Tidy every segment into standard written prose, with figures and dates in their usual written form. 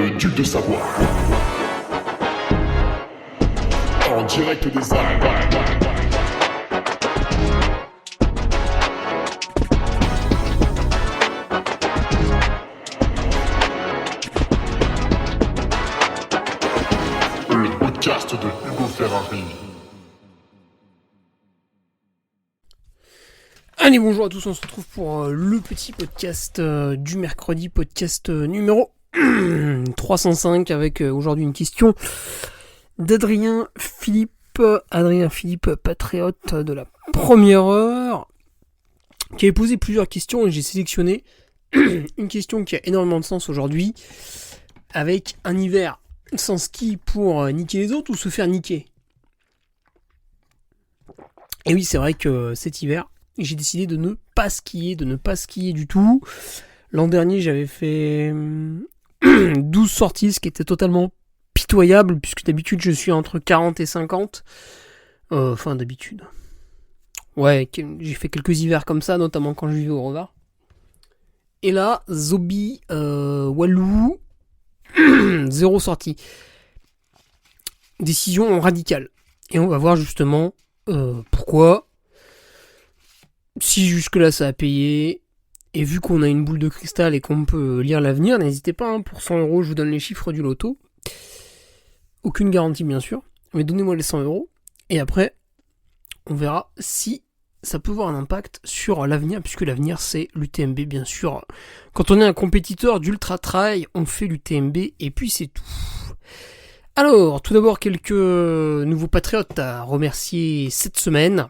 le duc de Savoie. En direct des Alpes. Le podcast de Hugo Ferrari. Allez, bonjour à tous, on se retrouve pour le petit podcast du mercredi, podcast numéro 305 avec aujourd'hui une question d'Adrien Philippe, patriote de la première heure, qui avait posé plusieurs questions et j'ai sélectionné une question qui a énormément de sens aujourd'hui, avec un hiver sans ski pour niquer les autres ou se faire niquer. Et oui, c'est vrai que cet hiver, j'ai décidé de ne pas skier du tout. L'an dernier, j'avais fait 12 sorties, ce qui était totalement pitoyable, puisque d'habitude, je suis entre 40 et 50. Enfin, d'habitude. Ouais, j'ai fait quelques hivers comme ça, notamment quand je vivais au Revard. Et là, Zobi, Walou, 0 sortie. Décision radicale. Et on va voir justement pourquoi. Si jusque-là ça a payé, et vu qu'on a une boule de cristal et qu'on peut lire l'avenir, n'hésitez pas, pour 100€, je vous donne les chiffres du loto. Aucune garantie bien sûr, mais donnez-moi les 100€, et après, on verra si ça peut avoir un impact sur l'avenir, puisque l'avenir c'est l'UTMB bien sûr. Quand on est un compétiteur d'ultra trail, on fait l'UTMB, et puis c'est tout. Alors, tout d'abord, quelques nouveaux patriotes à remercier cette semaine.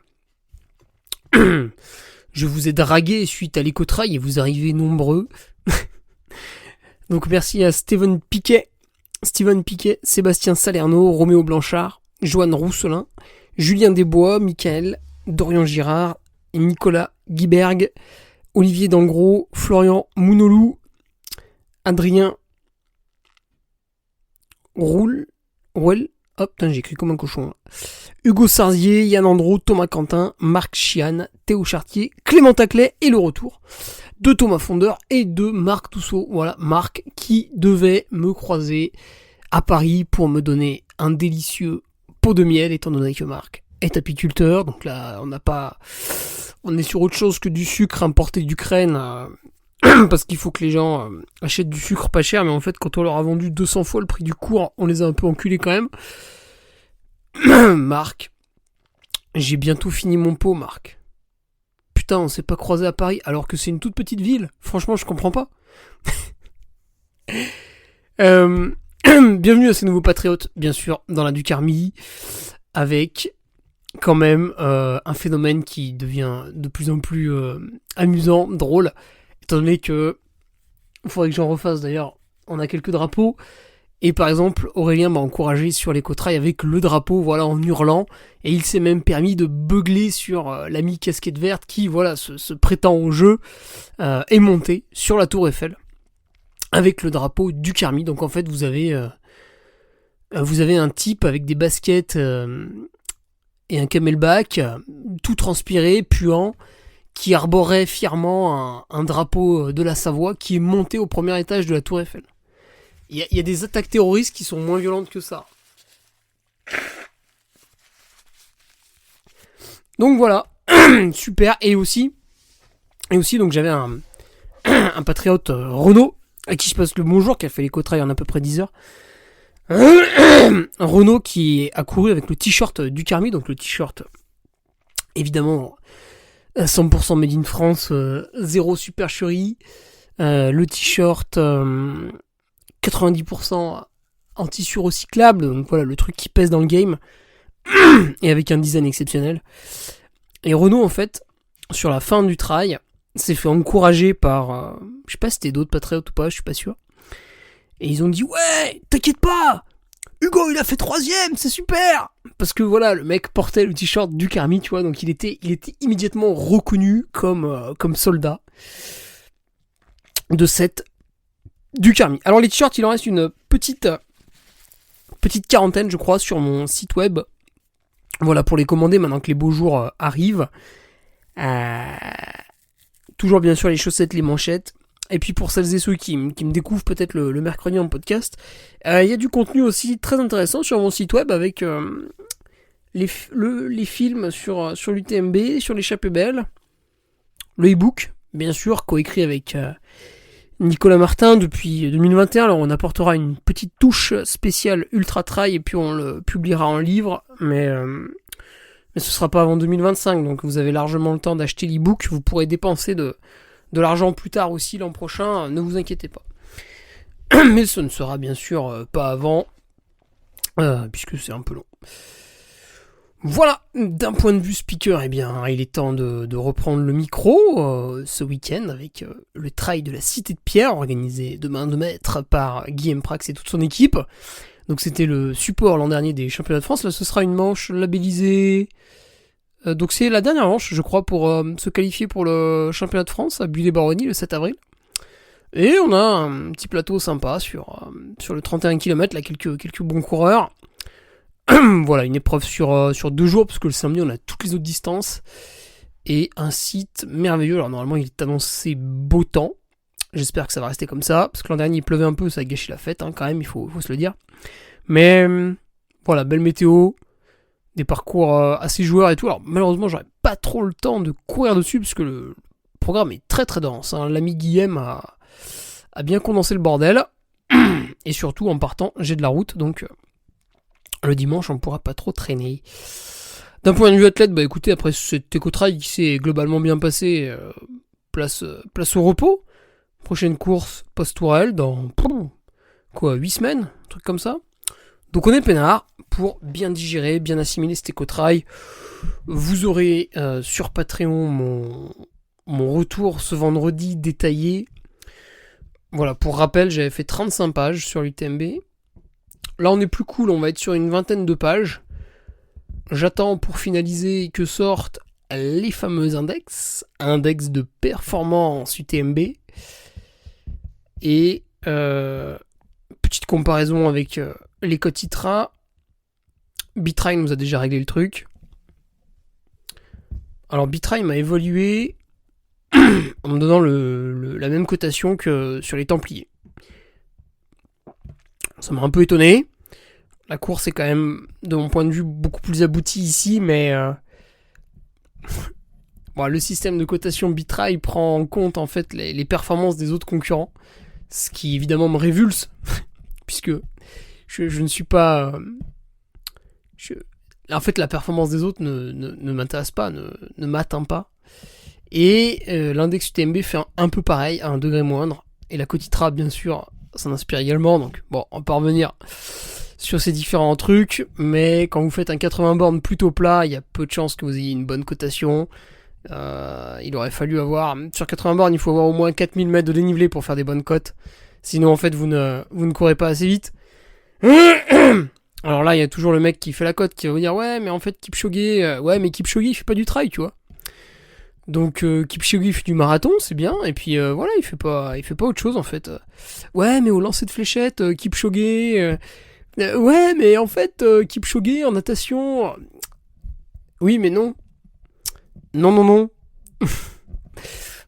Je vous ai dragué suite à l'écotrail et vous arrivez nombreux. Donc merci à Steven Piquet, Sébastien Salerno, Roméo Blanchard, Joanne Rousselin, Julien Desbois, Michael, Dorian Girard, Nicolas Guiberg, Olivier Dangros, Florian Mounolou, Adrien Rouel, j'ai écrit comme un cochon là. Hugo Sarzier, Yann Andro, Thomas Quentin, Marc Chian, Théo Chartier, Clément Taclet et le retour de Thomas Fondeur et de Marc Toussault. Voilà, Marc qui devait me croiser à Paris pour me donner un délicieux pot de miel, étant donné que Marc est apiculteur. Donc là, on est sur autre chose que du sucre importé d'Ukraine, parce qu'il faut que les gens achètent du sucre pas cher, mais en fait, quand on leur a vendu 200 fois le prix du cours, on les a un peu enculés quand même. Marc, j'ai bientôt fini mon pot, Marc. Putain, on s'est pas croisé à Paris alors que c'est une toute petite ville. Franchement, je comprends pas. Bienvenue à ces nouveaux patriotes, bien sûr, dans la Ducarmie, avec quand même un phénomène qui devient de plus en plus amusant, drôle, étant donné que il faudrait que j'en refasse d'ailleurs. On a quelques drapeaux. Et par exemple, Aurélien m'a encouragé sur l'écotrail avec le drapeau, voilà, en hurlant. Et il s'est même permis de beugler sur l'ami casquette verte qui, voilà, se prétend au jeu, est monté sur la tour Eiffel avec le drapeau du Carmi. Donc en fait, vous avez un type avec des baskets et un camelback, tout transpiré, puant, qui arborait fièrement un drapeau de la Savoie qui est monté au premier étage de la tour Eiffel. Il y a des attaques terroristes qui sont moins violentes que ça. Donc voilà, super. Et aussi, donc j'avais un patriote Renaud, à qui je passe le bonjour, qui a fait l'écotrail en à peu près 10 heures. Renaud qui a couru avec le t-shirt du Carmi, donc le t-shirt évidemment 100% made in France, 0 supercherie, le t-shirt 90% en tissu recyclable, donc voilà le truc qui pèse dans le game, et avec un design exceptionnel. Et Renaud en fait, sur la fin du trail, s'est fait encourager par, je sais pas si c'était d'autres patriotes ou pas, je suis pas sûr. Et ils ont dit ouais, t'inquiète pas, Hugo il a fait 3ème, c'est super. Parce que voilà, le mec portait le t-shirt du Carmi, tu vois, donc il était immédiatement reconnu comme soldat de cette du Carmi. Alors les t-shirts, il en reste une petite quarantaine, je crois, sur mon site web. Voilà, pour les commander maintenant que les beaux jours arrivent. Toujours bien sûr les chaussettes, les manchettes. Et puis pour celles et ceux qui me découvrent peut-être le mercredi en podcast, il y a du contenu aussi très intéressant sur mon site web avec les films sur l'UTMB, sur l'échappée belle, le e-book, bien sûr, coécrit avec Nicolas Martin depuis 2021. Alors on apportera une petite touche spéciale ultra trail et puis on le publiera en livre, mais ce sera pas avant 2025, donc vous avez largement le temps d'acheter l'e-book. Vous pourrez dépenser de l'argent plus tard aussi l'an prochain, ne vous inquiétez pas. Mais ce ne sera bien sûr pas avant, puisque c'est un peu long. Voilà, d'un point de vue speaker, eh bien, il est temps de reprendre le micro ce week-end avec le trail de la Cité de Pierre, organisé de main de maître par Guillaume Prax et toute son équipe. Donc c'était le support l'an dernier des championnats de France. Là, ce sera une manche labellisée. Donc c'est la dernière manche, je crois, pour se qualifier pour le championnat de France à Buis-les-Baronnies le 7 avril. Et on a un petit plateau sympa sur le 31 km, là, quelques bons coureurs. Voilà, une épreuve sur 2 jours, parce que le samedi on a toutes les autres distances. Et un site merveilleux. Alors normalement il est annoncé beau temps. J'espère que ça va rester comme ça, parce que l'an dernier il pleuvait un peu, ça a gâché la fête, hein, quand même, il faut se le dire. Mais voilà, belle météo, des parcours assez joueurs et tout. Alors malheureusement j'aurais pas trop le temps de courir dessus, parce que le programme est très très dense, hein. L'ami Guillaume a bien condensé le bordel. Et surtout en partant j'ai de la route, donc le dimanche on pourra pas trop traîner. D'un point de vue athlète, bah écoutez, après cet éco-trail qui s'est globalement bien passé, place au repos. Prochaine course post-Tourelle dans 8 semaines, un truc comme ça. Donc on est peinard pour bien digérer, bien assimiler cet éco-trail. Vous aurez sur Patreon mon retour ce vendredi détaillé. Voilà, pour rappel, j'avais fait 35 pages sur l'UTMB. Là on est plus cool, on va être sur une 20aine de pages. J'attends pour finaliser que sortent les fameux index de performance UTMB. Et petite comparaison avec les codes ITRA. Bitrail nous a déjà réglé le truc. Alors Bitrail m'a évolué en me donnant la même cotation que sur les Templiers. Ça m'a un peu étonné. La course est quand même, de mon point de vue, beaucoup plus aboutie ici, mais bon, le système de cotation Bitrail prend en compte en fait les performances des autres concurrents, ce qui évidemment me révulse, puisque je ne suis pas... en fait, la performance des autres ne m'intéresse pas, ne m'atteint pas. Et l'index UTMB fait un peu pareil, à un degré moindre. Et la Cotitra, bien sûr, s'en inspire également. Donc, bon, on peut revenir sur ces différents trucs. Mais quand vous faites un 80 bornes plutôt plat, il y a peu de chances que vous ayez une bonne cotation. Il aurait fallu avoir... Sur 80 bornes, il faut avoir au moins 4000 mètres de dénivelé pour faire des bonnes cotes. Sinon, en fait, vous ne courez pas assez vite. Alors là, il y a toujours le mec qui fait la cote, qui va vous dire « Ouais, mais en fait, Kipchoge... ouais, mais Kipchoge, il fait pas du trail, tu vois. » Donc Kipchoge fait du marathon, c'est bien, et puis voilà, il fait pas autre chose en fait. Ouais, mais au lancer de fléchettes, Kipchoge, ouais, mais en fait Kipchoge en natation, oui, mais non, non.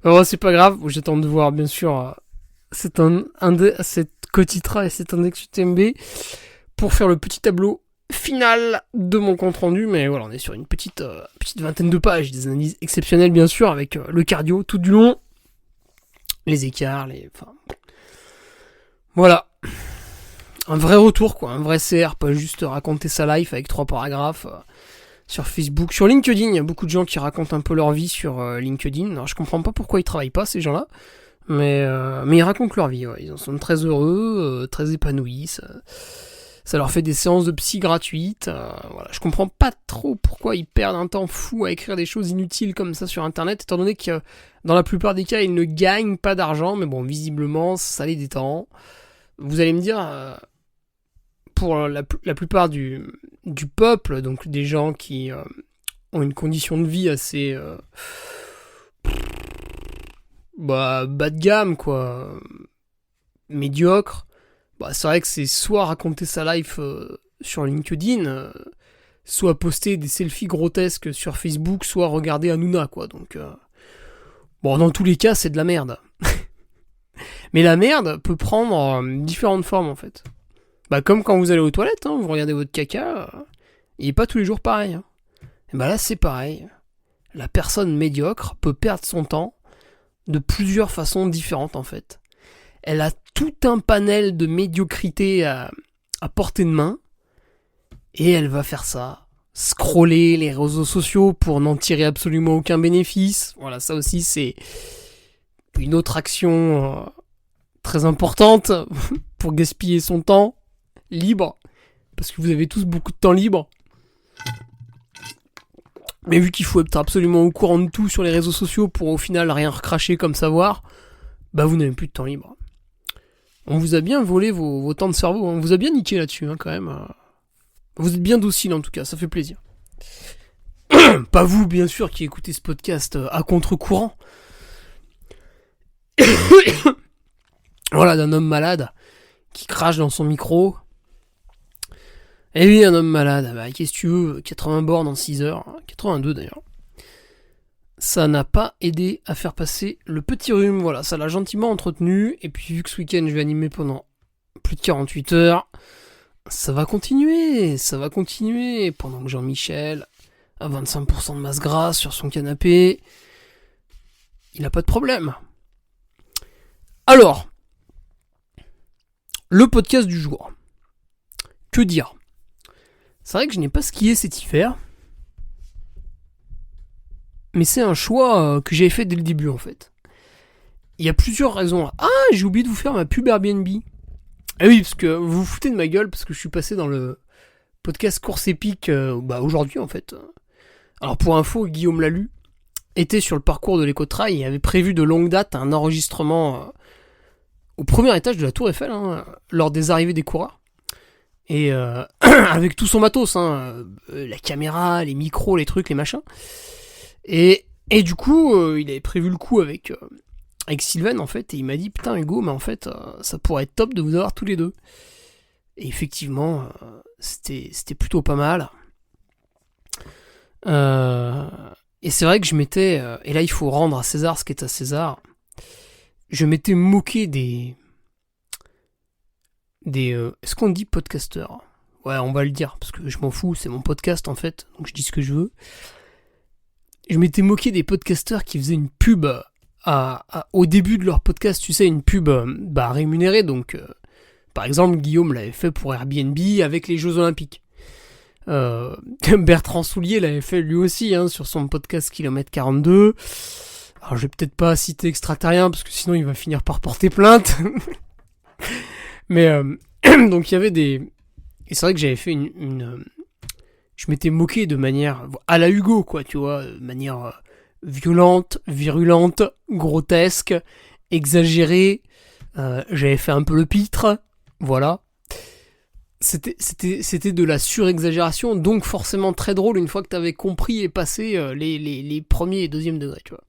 Alors c'est pas grave, j'attends de voir bien sûr cette Cotitra et cet index UTMB pour faire le petit tableau final de mon compte rendu, mais voilà, on est sur une petite vingtaine de pages, des analyses exceptionnelles bien sûr, avec le cardio tout du long, les écarts, voilà, un vrai retour quoi, un vrai CR, pas juste raconter sa life avec 3 paragraphes sur Facebook, sur LinkedIn. Il y a beaucoup de gens qui racontent un peu leur vie sur LinkedIn. Alors je comprends pas pourquoi ils travaillent pas ces gens-là, mais ils racontent leur vie, ouais. Ils en sont très heureux, très épanouis. Ça leur fait des séances de psy gratuites. Voilà. Je comprends pas trop pourquoi ils perdent un temps fou à écrire des choses inutiles comme ça sur Internet, étant donné que dans la plupart des cas, ils ne gagnent pas d'argent. Mais bon, visiblement, ça les détend. Vous allez me dire, pour la plupart du peuple, donc des gens qui ont une condition de vie assez bas de gamme, quoi, médiocre, bah, c'est vrai que c'est soit raconter sa life sur LinkedIn, soit poster des selfies grotesques sur Facebook, soit regarder Hanouna, quoi. Donc, bon, dans tous les cas, c'est de la merde. Mais la merde peut prendre différentes formes en fait. Bah comme quand vous allez aux toilettes, vous regardez votre caca, il est pas tous les jours pareil. Et bah là c'est pareil. La personne médiocre peut perdre son temps de plusieurs façons différentes en fait. Elle a tout un panel de médiocrité à portée de main, et elle va faire ça. Scroller les réseaux sociaux pour n'en tirer absolument aucun bénéfice. Voilà, ça aussi c'est une autre action très importante pour gaspiller son temps libre, parce que vous avez tous beaucoup de temps libre. Mais vu qu'il faut être absolument au courant de tout sur les réseaux sociaux pour au final rien recracher comme savoir, bah vous n'avez plus de temps libre. On vous a bien volé vos temps de cerveau, on vous a bien niqué là-dessus quand même. Vous êtes bien docile en tout cas, ça fait plaisir. Pas vous bien sûr qui écoutez ce podcast à contre-courant. Voilà, d'un homme malade qui crache dans son micro. Et oui, un homme malade, bah qu'est-ce que tu veux, 80 bornes en 6 heures, 82 d'ailleurs. Ça n'a pas aidé à faire passer le petit rhume, voilà, ça l'a gentiment entretenu, et puis vu que ce week-end je vais animer pendant plus de 48 heures, ça va continuer, pendant que Jean-Michel a 25% de masse grasse sur son canapé, il n'a pas de problème. Alors, le podcast du jour, que dire ? C'est vrai que je n'ai pas skié cet hiver, mais c'est un choix que j'avais fait dès le début en fait. Il y a plusieurs raisons. Ah, j'ai oublié de vous faire ma pub Airbnb. Ah oui, parce que vous vous foutez de ma gueule, parce que je suis passé dans le podcast Course épique aujourd'hui en fait. Alors pour info, Guillaume Lalu était sur le parcours de l'Écotrail et avait prévu de longue date un enregistrement au premier étage de la Tour Eiffel, lors des arrivées des coureurs. Et avec tout son matos, la caméra, les micros, les trucs, les machins. Et du coup, il avait prévu le coup avec Sylvain en fait, et il m'a dit putain Hugo, mais en fait, ça pourrait être top de vous avoir tous les deux. Et effectivement, c'était plutôt pas mal. Et c'est vrai que je m'étais, et là il faut rendre à César ce qui est à César, je m'étais moqué des est-ce qu'on dit podcasteurs ? Ouais, on va le dire, parce que je m'en fous, c'est mon podcast en fait, donc je dis ce que je veux. Je m'étais moqué des podcasteurs qui faisaient une pub au début de leur podcast, tu sais, une pub rémunérée, donc par exemple Guillaume l'avait fait pour Airbnb avec les Jeux Olympiques. Bertrand Soulier l'avait fait lui aussi sur son podcast Kilomètre 42. Alors je vais peut-être pas citer Extraterrien parce que sinon il va finir par porter plainte. Mais donc il y avait des... Et c'est vrai que j'avais fait je m'étais moqué de manière à la Hugo, quoi, tu vois, de manière violente, virulente, grotesque, exagérée. J'avais fait un peu le pitre, voilà. C'était de la surexagération, donc forcément très drôle une fois que t'avais compris et passé les premiers et deuxième degrés, tu vois.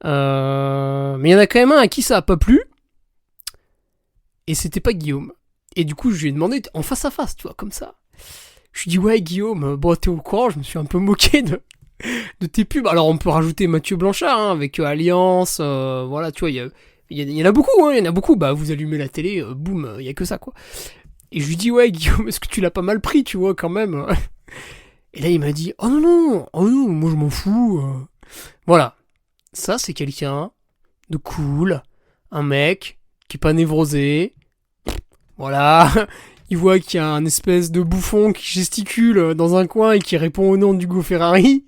Mais il y en a quand même un à qui ça a pas plu. Et c'était pas Guillaume. Et du coup, je lui ai demandé en face à face, tu vois, comme ça. Je lui ai dit, ouais, Guillaume, bon, t'es au courant, je me suis un peu moqué de tes pubs. Alors, on peut rajouter Mathieu Blanchard, avec Alliance, voilà, tu vois, il y en a beaucoup, il y en a beaucoup. Bah, vous allumez la télé, boum, il y a que ça, quoi. Et je lui dis, ouais, Guillaume, est-ce que tu l'as pas mal pris, tu vois, quand même. Et là, il m'a dit, oh non, moi, je m'en fous. Voilà. Ça, c'est quelqu'un de cool, un mec qui est pas névrosé. Voilà. Il voit qu'il y a un espèce de bouffon qui gesticule dans un coin et qui répond au nom d'Hugo Ferrari.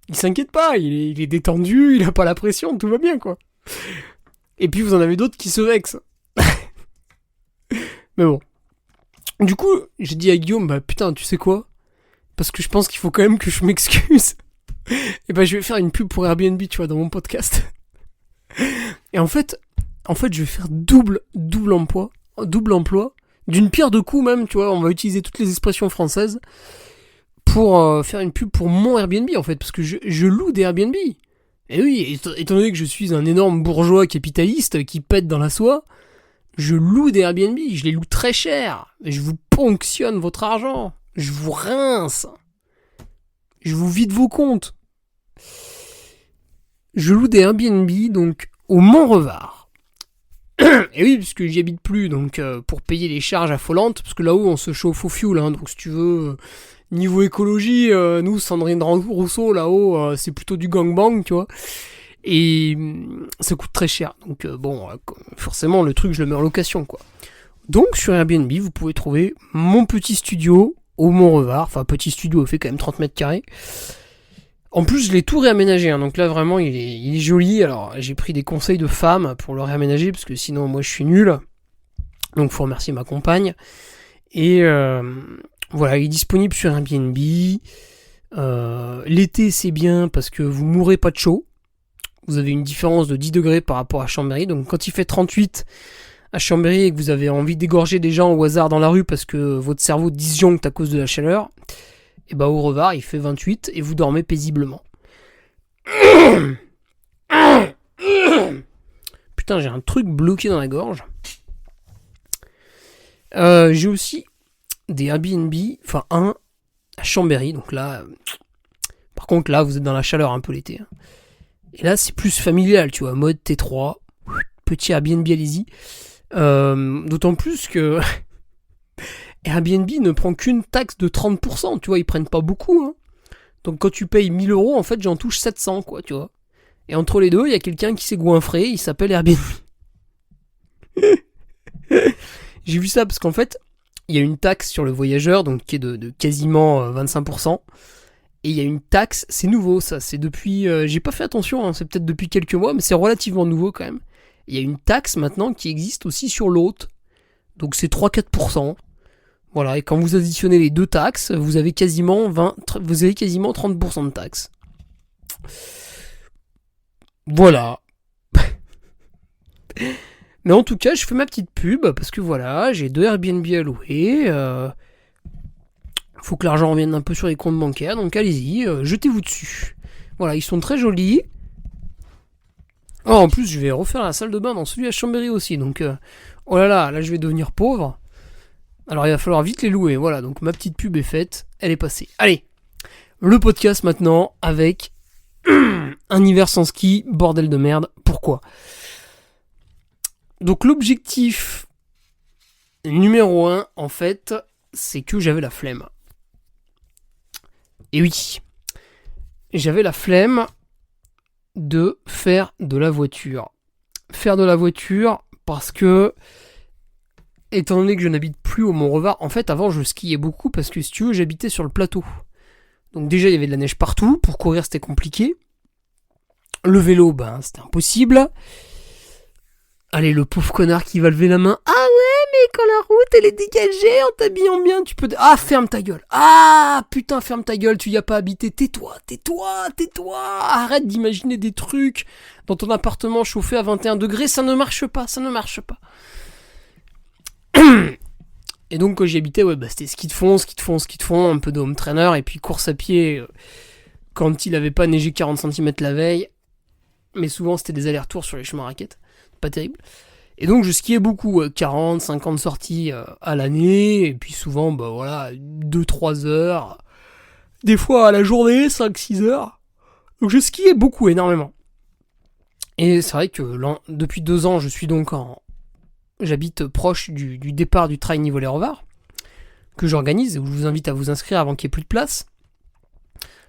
Il s'inquiète pas, il est détendu, il a pas la pression, tout va bien, quoi. Et puis vous en avez d'autres qui se vexent. Mais bon. Du coup, j'ai dit à Guillaume, bah putain, tu sais quoi ? Parce que je pense qu'il faut quand même que je m'excuse. Et bah je vais faire une pub pour Airbnb, tu vois, dans mon podcast. Et en fait, je vais faire double emploi, d'une pierre deux coups même, tu vois, on va utiliser toutes les expressions françaises pour faire une pub pour mon Airbnb, en fait, parce que je loue des Airbnb. Et oui, étant donné que je suis un énorme bourgeois capitaliste qui pète dans la soie, je loue des Airbnb, je les loue très cher, et je vous ponctionne votre argent, je vous rince, je vous vide vos comptes. Je loue des Airbnb, donc, au Mont-Revard. Et oui, puisque j'y habite plus, donc pour payer les charges affolantes, parce que là-haut on se chauffe au fioul, hein, donc si tu veux, niveau écologie, nous, Sandrine Rousseau, là-haut, c'est plutôt du gangbang, tu vois. Et ça coûte très cher, donc forcément le truc je le mets en location, quoi. Donc sur Airbnb, vous pouvez trouver mon petit studio au Mont-Revard, enfin petit studio, il fait quand même 30 mètres carrés. En plus, je l'ai tout réaménagé, hein, donc là vraiment il est joli. Alors j'ai pris des conseils de femmes pour le réaménager, parce que sinon moi je suis nul. Donc faut remercier ma compagne. Et voilà, il est disponible sur Airbnb. L'été c'est bien parce que vous mourrez pas de chaud. Vous avez une différence de 10 degrés par rapport à Chambéry. Donc quand il fait 38 à Chambéry et que vous avez envie d'égorger des gens au hasard dans la rue parce que votre cerveau disjoncte à cause de la chaleur, et bah au Revard il fait 28 et vous dormez paisiblement. Putain, j'ai un truc bloqué dans la gorge. J'ai aussi des Airbnb, enfin un à Chambéry, donc là, par contre là vous êtes dans la chaleur un peu l'été. Hein. Et là c'est plus familial, tu vois, mode T3, petit Airbnb, allez-y. D'autant plus que Airbnb ne prend qu'une taxe de 30%, tu vois, ils prennent pas beaucoup. Hein. Donc quand tu payes 1000 euros, en fait j'en touche 700, quoi, tu vois. Et entre les deux, il y a quelqu'un qui s'est goinfré, il s'appelle Airbnb. J'ai vu ça parce qu'en fait, il y a une taxe sur le voyageur, donc qui est de quasiment 25%. Et il y a une taxe, c'est nouveau ça, c'est depuis... j'ai pas fait attention, hein, c'est peut-être depuis quelques mois, mais c'est relativement nouveau quand même. Il y a une taxe maintenant qui existe aussi sur l'hôte. Donc c'est 3-4%. Voilà, et quand vous additionnez les deux taxes, vous avez quasiment 30% de taxes. Voilà. Mais en tout cas, je fais ma petite pub, parce que voilà, j'ai 2 Airbnb à louer. Faut que l'argent revienne un peu sur les comptes bancaires, donc allez-y, jetez-vous dessus. Voilà, ils sont très jolis. Oh, en plus, je vais refaire la salle de bain dans celui à Chambéry aussi, donc... oh là, je vais devenir pauvre. Alors, il va falloir vite les louer, voilà, donc ma petite pub est faite, elle est passée. Allez, le podcast maintenant, avec... un hiver sans ski, bordel de merde, pourquoi ? Donc, l'objectif numéro 1, en fait, c'est que j'avais la flemme. Et oui, j'avais la flemme de faire de la voiture. Faire de la voiture parce que, étant donné que je n'habite plus au Mont-Revard, en fait avant je skiais beaucoup parce que si tu veux j'habitais sur le plateau. Donc déjà il y avait de la neige partout, pour courir c'était compliqué. Le vélo, c'était impossible. Allez, le pauvre connard qui va lever la main. Ah ouais, mais quand la route elle est dégagée, en t'habillant bien, tu peux... Ah, ferme ta gueule. Ah, putain, ferme ta gueule, tu y as pas habité. Tais-toi. Arrête d'imaginer des trucs dans ton appartement chauffé à 21 degrés, ça ne marche pas. Et donc quand j'y habitais, c'était ski de fond, un peu de home trainer, et puis course à pied quand il avait pas neigé 40 cm la veille. Mais souvent c'était des allers-retours sur les chemins à raquettes. Pas terrible. Et donc je skiais beaucoup, 40, 50 sorties à l'année, et puis souvent, 2-3 heures, des fois à la journée, 5-6 heures. Donc je skiais beaucoup, énormément. Et c'est vrai que depuis 2 ans, je suis donc j'habite proche du départ du Trail Nivelles-les-Revards, que j'organise, où je vous invite à vous inscrire avant qu'il n'y ait plus de place.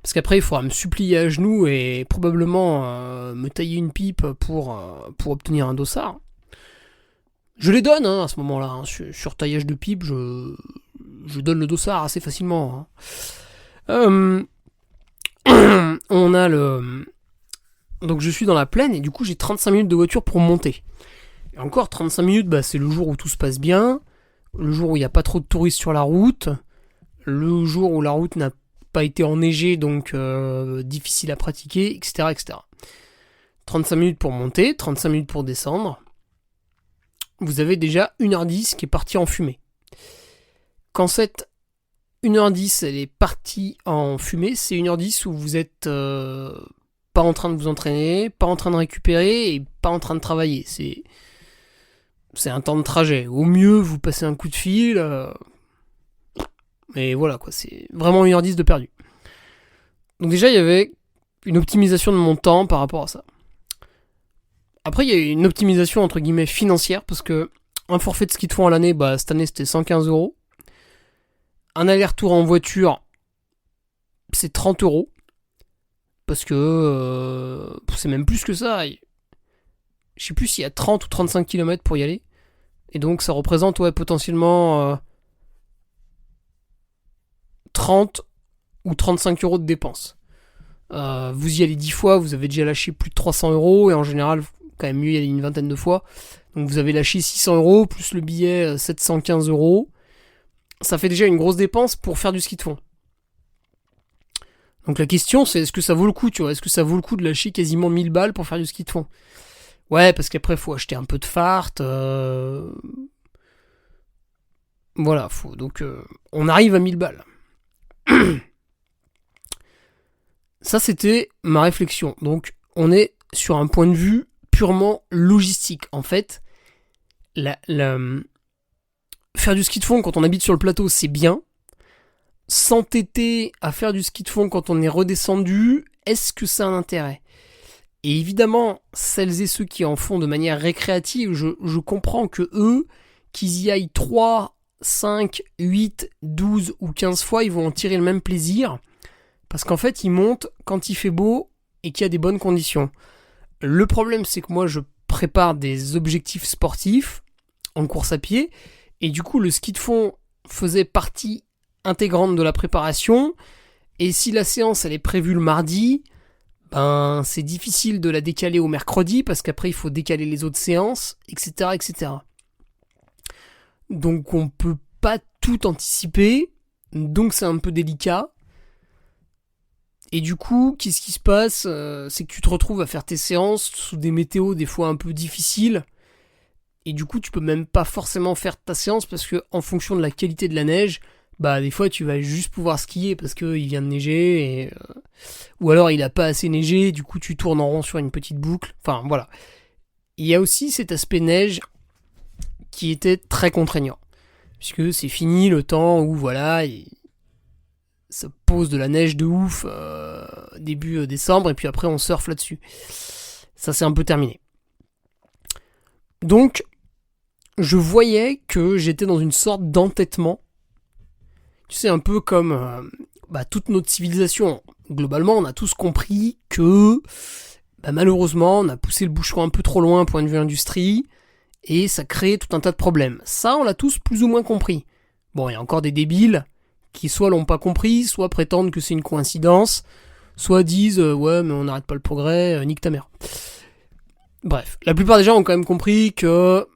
Parce qu'après, il faudra me supplier à genoux et probablement me tailler une pipe pour obtenir un dossard. Je les donne à ce moment-là. Hein. Sur taillage de pipe, je donne le dossard assez facilement. Hein. On a le... Donc je suis dans la plaine et du coup j'ai 35 minutes de voiture pour monter. Et encore 35 minutes, c'est le jour où tout se passe bien, le jour où il n'y a pas trop de touristes sur la route, le jour où la route n'a pas été enneigée, donc difficile à pratiquer, etc. 35 minutes pour monter, 35 minutes pour descendre. Vous avez déjà 1h10 qui est partie en fumée. Quand cette 1h10 elle est partie en fumée, c'est 1h10 où vous êtes pas en train de vous entraîner, pas en train de récupérer et pas en train de travailler. C'est un temps de trajet. Au mieux, vous passez un coup de fil. Mais voilà, quoi. C'est vraiment 1h10 de perdu. Donc déjà, il y avait une optimisation de mon temps par rapport à ça. Après, il y a une optimisation entre guillemets financière parce que un forfait de ski de fond à l'année, cette année c'était 115 €. Un aller-retour en voiture, c'est 30 € parce que c'est même plus que ça. Je sais plus s'il y a 30 ou 35 km pour y aller. Et donc ça représente potentiellement 30 ou 35 € de dépenses. Vous y allez 10 fois, vous avez déjà lâché plus de 300 € et en général, quand même mieux y aller une vingtaine de fois. Donc vous avez lâché 600 € plus le billet 715 €. Ça fait déjà une grosse dépense pour faire du ski de fond. Donc la question c'est est-ce que ça vaut le coup, tu vois? Est-ce que ça vaut le coup de lâcher quasiment 1000 balles pour faire du ski de fond? Ouais, parce qu'après faut acheter un peu de fart. Voilà, donc on arrive à 1000 balles. Ça c'était ma réflexion. Donc on est sur un point de vue purement logistique. En fait, faire du ski de fond quand on habite sur le plateau, c'est bien. S'entêter à faire du ski de fond quand on est redescendu, est-ce que ça a un intérêt? Et évidemment, celles et ceux qui en font de manière récréative, je comprends que eux, qu'ils y aillent 3, 5, 8, 12 ou 15 fois, ils vont en tirer le même plaisir. Parce qu'en fait, ils montent quand il fait beau et qu'il y a des bonnes conditions. Le problème, c'est que moi, je prépare des objectifs sportifs en course à pied. Et du coup, le ski de fond faisait partie intégrante de la préparation. Et si la séance, elle est prévue le mardi, c'est difficile de la décaler au mercredi parce qu'après, il faut décaler les autres séances, etc., etc. Donc, on peut pas tout anticiper. Donc, c'est un peu délicat. Et du coup, qu'est-ce qui se passe? C'est que tu te retrouves à faire tes séances sous des météos des fois un peu difficiles. Et du coup, tu peux même pas forcément faire ta séance parce que en fonction de la qualité de la neige, des fois tu vas juste pouvoir skier parce qu'il vient de neiger ou alors il a pas assez neigé, du coup tu tournes en rond sur une petite boucle. Enfin voilà. Il y a aussi cet aspect neige qui était très contraignant. Puisque c'est fini le temps où ça pose de la neige de ouf début décembre et puis après on surfe là-dessus. Ça c'est un peu terminé. Donc je voyais que j'étais dans une sorte d'entêtement. Tu sais, un peu comme toute notre civilisation. Globalement, on a tous compris que malheureusement, on a poussé le bouchon un peu trop loin point de vue industrie et ça crée tout un tas de problèmes. Ça, on l'a tous plus ou moins compris. Bon, il y a encore des débiles qui soit l'ont pas compris, soit prétendent que c'est une coïncidence, soit disent ouais mais on n'arrête pas le progrès, nique ta mère. Bref, la plupart des gens ont quand même compris que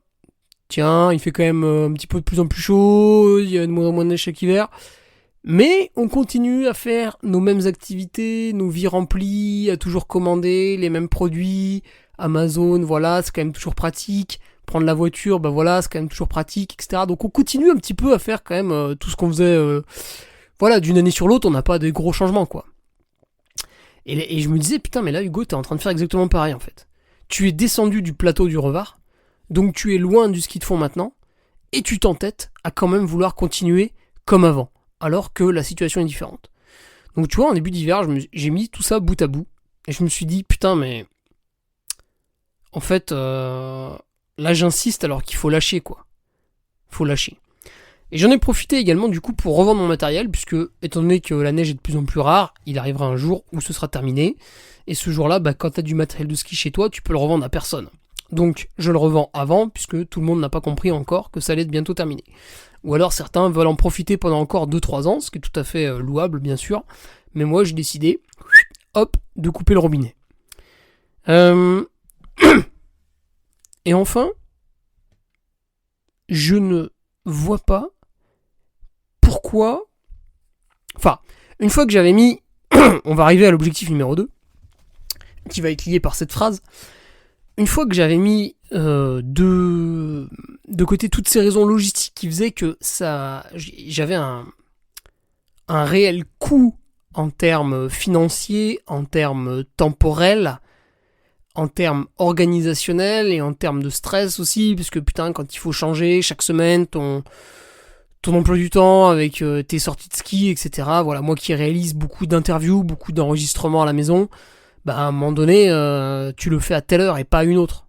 tiens, il fait quand même un petit peu de plus en plus chaud, il y a de moins en moins de neige chaque hiver, mais on continue à faire nos mêmes activités, nos vies remplies, à toujours commander les mêmes produits, Amazon, voilà, c'est quand même toujours pratique. Prendre la voiture, c'est quand même toujours pratique, etc. Donc on continue un petit peu à faire quand même tout ce qu'on faisait. D'une année sur l'autre, on n'a pas de gros changements, quoi. Et je me disais, putain, mais là, Hugo, t'es en train de faire exactement pareil, en fait. Tu es descendu du plateau du Revard, donc tu es loin du ski de fond maintenant, et tu t'entêtes à quand même vouloir continuer comme avant, alors que la situation est différente. Donc tu vois, en début d'hiver, j'ai mis tout ça bout à bout, et je me suis dit, putain, mais... En fait... Là, j'insiste alors qu'il faut lâcher, quoi. Faut lâcher. Et j'en ai profité également, du coup, pour revendre mon matériel, puisque, étant donné que la neige est de plus en plus rare, il arrivera un jour où ce sera terminé. Et ce jour-là, quand t'as du matériel de ski chez toi, tu peux le revendre à personne. Donc, je le revends avant, puisque tout le monde n'a pas compris encore que ça allait être bientôt terminé. Ou alors, certains veulent en profiter pendant encore 2-3 ans, ce qui est tout à fait louable, bien sûr. Mais moi, j'ai décidé, de couper le robinet. Et enfin, je ne vois pas pourquoi... Enfin, une fois que j'avais mis... on va arriver à l'objectif numéro 2, qui va être lié par cette phrase. Une fois que j'avais mis de côté toutes ces raisons logistiques qui faisaient que j'avais un réel coût en termes financiers, en termes temporels, en termes organisationnels et en termes de stress aussi, parce que putain, quand il faut changer chaque semaine ton emploi du temps avec tes sorties de ski, etc. Voilà, moi qui réalise beaucoup d'interviews, beaucoup d'enregistrements à la maison, à un moment donné, tu le fais à telle heure et pas à une autre.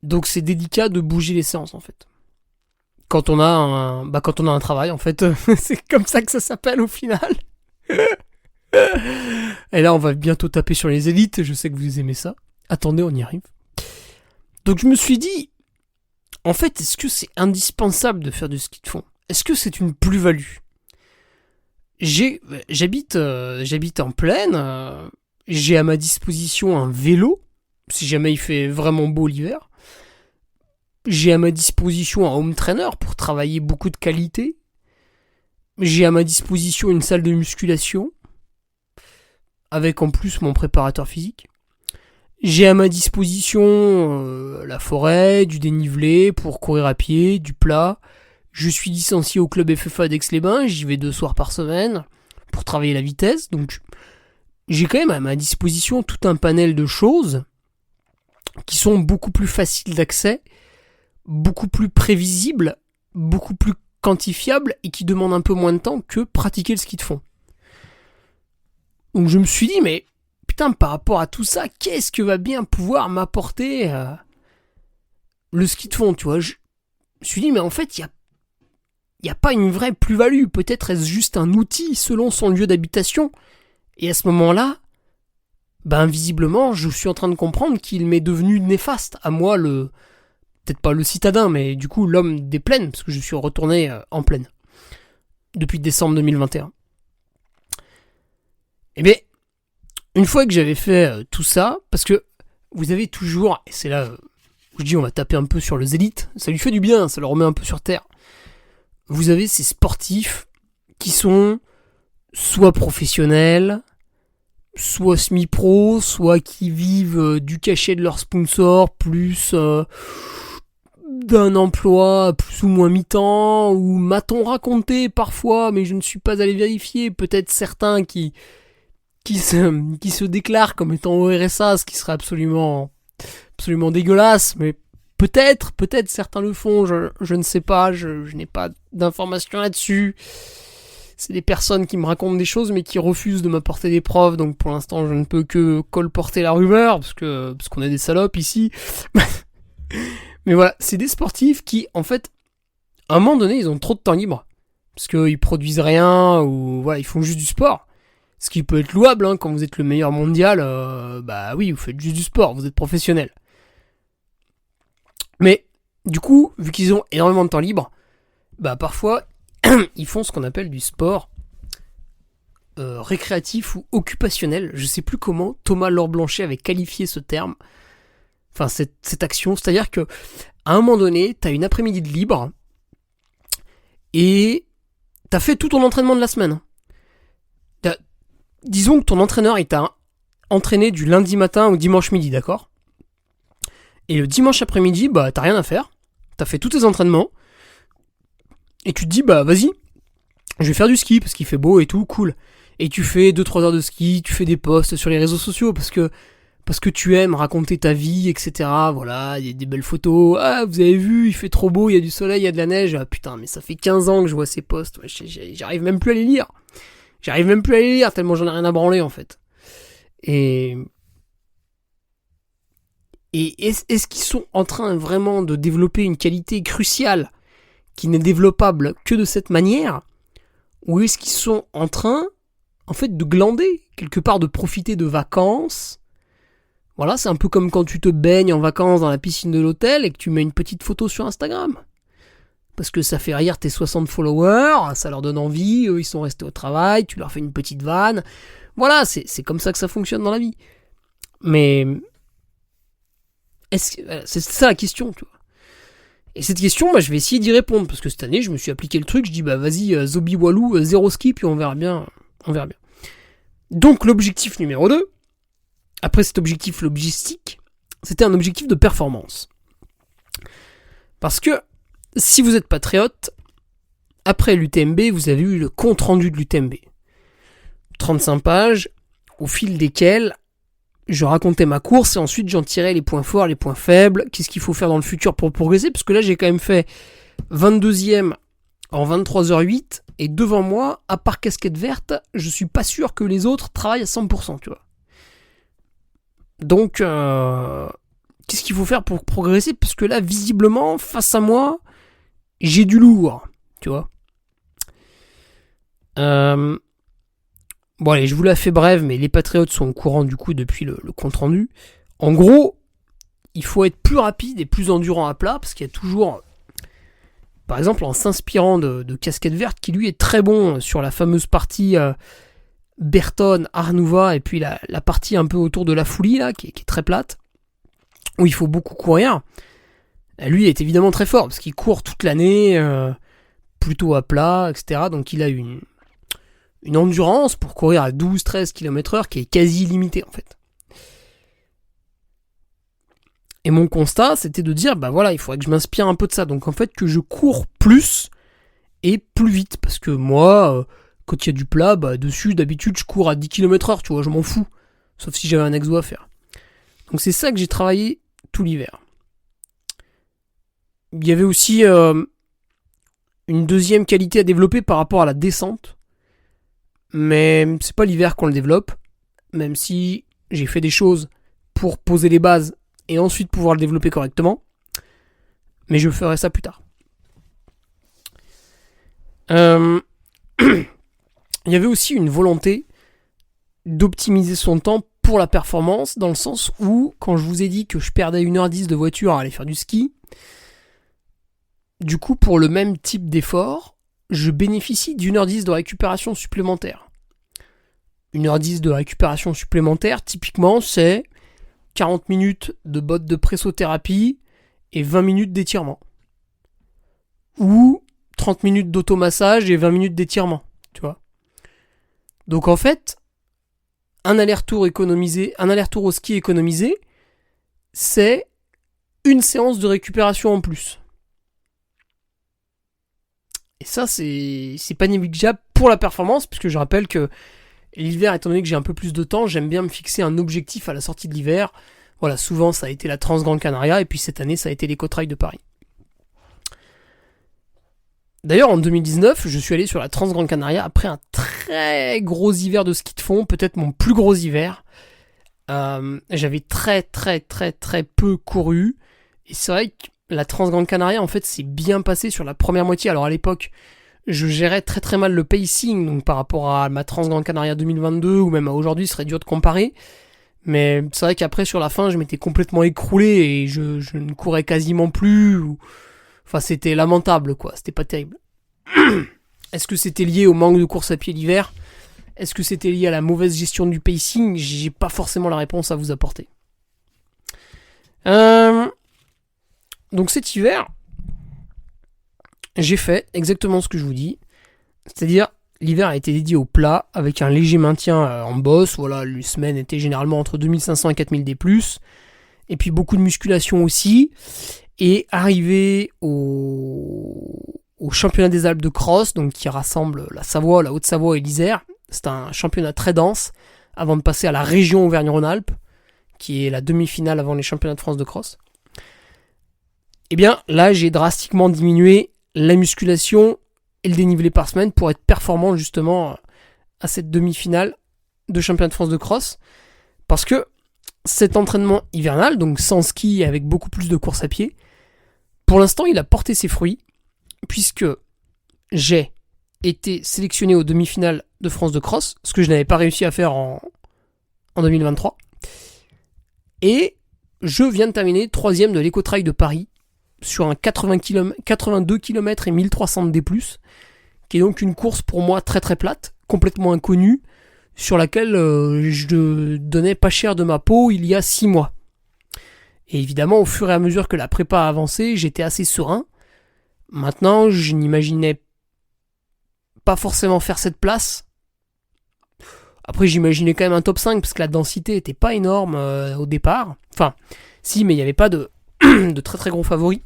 Donc c'est délicat de bouger les séances en fait. Quand on a un travail en fait, c'est comme ça que ça s'appelle au final. Et là on va bientôt taper sur les élites, je sais que vous aimez ça. Attendez, on y arrive. Donc je me suis dit, en fait, est-ce que c'est indispensable de faire du ski de fond ? Est-ce que c'est une plus-value ? J'habite en plaine, j'ai à ma disposition un vélo, si jamais il fait vraiment beau l'hiver. J'ai à ma disposition un home trainer pour travailler beaucoup de qualité. J'ai à ma disposition une salle de musculation, avec en plus mon préparateur physique. J'ai à ma disposition la forêt, du dénivelé pour courir à pied, du plat. Je suis licencié au club FFA d'Aix-les-Bains, j'y vais 2 soirs par semaine pour travailler la vitesse. Donc j'ai quand même à ma disposition tout un panel de choses qui sont beaucoup plus faciles d'accès, beaucoup plus prévisibles, beaucoup plus quantifiables et qui demandent un peu moins de temps que pratiquer le ski de fond. Donc je me suis dit, mais putain, par rapport à tout ça, qu'est-ce que va bien pouvoir m'apporter le ski de fond, tu vois ? Je me suis dit, mais en fait, il n'y a pas une vraie plus-value. Peut-être est-ce juste un outil selon son lieu d'habitation. Et à ce moment-là, visiblement, je suis en train de comprendre qu'il m'est devenu néfaste. À moi, peut-être pas le citadin, mais du coup, l'homme des plaines, parce que je suis retourné en plaine depuis décembre 2021. Eh bien, une fois que j'avais fait tout ça, parce que vous avez toujours, et c'est là où je dis on va taper un peu sur le zélite, ça lui fait du bien, ça le remet un peu sur terre. Vous avez ces sportifs qui sont soit professionnels, soit semi-pro, soit qui vivent du cachet de leur sponsor, plus d'un emploi plus ou moins mi-temps, ou m'a-t-on raconté parfois, mais je ne suis pas allé vérifier, peut-être certains qui se déclarent comme étant au RSA, ce qui serait absolument dégueulasse, mais peut-être certains le font, je ne sais pas, je n'ai pas d'informations là-dessus. C'est des personnes qui me racontent des choses mais qui refusent de m'apporter des preuves, donc pour l'instant je ne peux que colporter la rumeur, parce qu'on est des salopes ici. Mais voilà, c'est des sportifs qui, en fait, à un moment donné, ils ont trop de temps libre, parce qu'ils produisent rien, ou voilà, ils font juste du sport. Ce qui peut être louable, hein, quand vous êtes le meilleur mondial, oui, vous faites juste du sport, vous êtes professionnel. Mais, du coup, vu qu'ils ont énormément de temps libre, parfois, ils font ce qu'on appelle du sport récréatif ou occupationnel. Je sais plus comment Thomas Laure-Blanchet avait qualifié ce terme, enfin cette action. C'est-à-dire que à un moment donné, t'as une après-midi de libre et t'as fait tout ton entraînement de la semaine. Disons que ton entraîneur il t'a entraîné du lundi matin au dimanche midi, d'accord ? Et le dimanche après-midi, t'as rien à faire. T'as fait tous tes entraînements. Et tu te dis, vas-y, je vais faire du ski parce qu'il fait beau et tout, cool. Et tu fais 2-3 heures de ski, tu fais des posts sur les réseaux sociaux parce que tu aimes raconter ta vie, etc. Voilà, il y a des belles photos. Ah, vous avez vu, il fait trop beau, il y a du soleil, il y a de la neige. Ah putain, mais ça fait 15 ans que je vois ces posts. Ouais, j'arrive même plus à les lire. Tellement j'en ai rien à branler en fait. Et est-ce qu'ils sont en train vraiment de développer une qualité cruciale qui n'est développable que de cette manière, ou est-ce qu'ils sont en train, en fait, de glander, quelque part de profiter de vacances ? Voilà, c'est un peu comme quand tu te baignes en vacances dans la piscine de l'hôtel et que tu mets une petite photo sur Instagram. Parce que ça fait rire tes 60 followers, ça leur donne envie, eux ils sont restés au travail, tu leur fais une petite vanne. Voilà, c'est comme ça que ça fonctionne dans la vie. Mais c'est ça la question, tu vois. Et cette question, je vais essayer d'y répondre, parce que cette année, je me suis appliqué le truc, je dis, vas-y, Zobi Walou, 0 ski, puis on verra bien. Donc, l'objectif numéro 2, après cet objectif logistique, c'était un objectif de performance. Parce que, si vous êtes patriote, après l'UTMB, vous avez eu le compte-rendu de l'UTMB. 35 pages, au fil desquelles je racontais ma course et ensuite j'en tirais les points forts, les points faibles, qu'est-ce qu'il faut faire dans le futur pour progresser, parce que là j'ai quand même fait 22e en 23h08 et devant moi, à part casquette verte, je suis pas sûr que les autres travaillent à 100%, tu vois. Donc qu'est-ce qu'il faut faire pour progresser ? Parce que là, visiblement, face à moi, j'ai du lourd, tu vois. Bon allez, je vous la fais brève, mais les Patriotes sont au courant du coup depuis le compte rendu. En gros, il faut être plus rapide et plus endurant à plat, parce qu'il y a toujours, par exemple, en s'inspirant de Casquette Verte, qui lui est très bon sur la fameuse partie Berton, Arnouva, et puis la partie un peu autour de la Foulie, là, qui est très plate, où il faut beaucoup courir. Lui est évidemment très fort, parce qu'il court toute l'année, plutôt à plat, etc. Donc il a une endurance pour courir à 12-13 km/h qui est quasi illimitée, en fait. Et mon constat, c'était de dire, bah voilà, il faudrait que je m'inspire un peu de ça. Donc en fait, que je cours plus et plus vite. Parce que moi, quand il y a du plat, bah dessus, d'habitude, je cours à 10 km/h, tu vois, je m'en fous. Sauf si j'avais un exo à faire. Donc c'est ça que j'ai travaillé tout l'hiver. Il y avait aussi une deuxième qualité à développer par rapport à la descente. Mais c'est pas l'hiver qu'on le développe. Même si j'ai fait des choses pour poser les bases et ensuite pouvoir le développer correctement. Mais je ferai ça plus tard. Il y avait aussi une volonté d'optimiser son temps pour la performance, dans le sens où, quand je vous ai dit que je perdais 1h10 de voiture à aller faire du ski, du coup, pour le même type d'effort, je bénéficie d'1h10 de récupération supplémentaire. 1h10 de récupération supplémentaire, typiquement, c'est 40 minutes de bottes de pressothérapie et 20 minutes d'étirement. Ou 30 minutes d'automassage et 20 minutes d'étirement, tu vois. Donc en fait, un aller-retour au ski économisé, c'est une séance de récupération en plus. Et ça, c'est pas négligeable pour la performance, puisque je rappelle que l'hiver, étant donné que j'ai un peu plus de temps, j'aime bien me fixer un objectif à la sortie de l'hiver. Voilà, souvent ça a été la Transgrande Canaria, et puis cette année ça a été l'Ecotrail de Paris. D'ailleurs, en 2019, je suis allé sur la Transgrande Canaria après un très gros hiver de ski de fond, peut-être mon plus gros hiver. J'avais très peu couru, et c'est vrai que la Transgrande Canaria, en fait, s'est bien passé sur la première moitié. Alors à l'époque, je gérais très mal le pacing, donc par rapport à ma Transgrande Canaria 2022, ou même à aujourd'hui, ce serait dur de comparer. Mais c'est vrai qu'après, sur la fin, je m'étais complètement écroulé, et je ne courais quasiment plus. Enfin, c'était lamentable, quoi. C'était pas terrible. Est-ce que c'était lié au manque de course à pied l'hiver ? Est-ce que c'était lié à la mauvaise gestion du pacing ? J'ai pas forcément la réponse à vous apporter. Donc cet hiver, j'ai fait exactement ce que je vous dis. C'est-à-dire, l'hiver a été dédié au plat, avec un léger maintien en bosse. Voilà, les semaines étaient généralement entre 2500 et 4000 D+. Et puis beaucoup de musculation aussi. Et arrivé au championnat des Alpes de cross, donc qui rassemble la Savoie, la Haute-Savoie et l'Isère. C'est un championnat très dense, avant de passer à la région Auvergne-Rhône-Alpes, qui est la demi-finale avant les championnats de France de cross. Et bien là, j'ai drastiquement diminué la musculation et le dénivelé par semaine pour être performant justement à cette demi-finale de championnat de France de cross. Parce que cet entraînement hivernal, donc sans ski et avec beaucoup plus de course à pied, pour l'instant, il a porté ses fruits, puisque j'ai été sélectionné aux demi-finales de France de cross, ce que je n'avais pas réussi à faire en 2023. Et je viens de terminer 3ème de l'Ecotrail de Paris, sur un 82 km et 1300 D+, qui est donc une course pour moi très plate, complètement inconnue, sur laquelle je donnais pas cher de ma peau il y a 6 mois. Et évidemment, au fur et à mesure que la prépa a avancé, j'étais assez serein. Maintenant, je n'imaginais pas forcément faire cette place. Après, j'imaginais quand même un top 5, parce que la densité était pas énorme au départ. Enfin, si, mais il n'y avait pas de très gros favoris.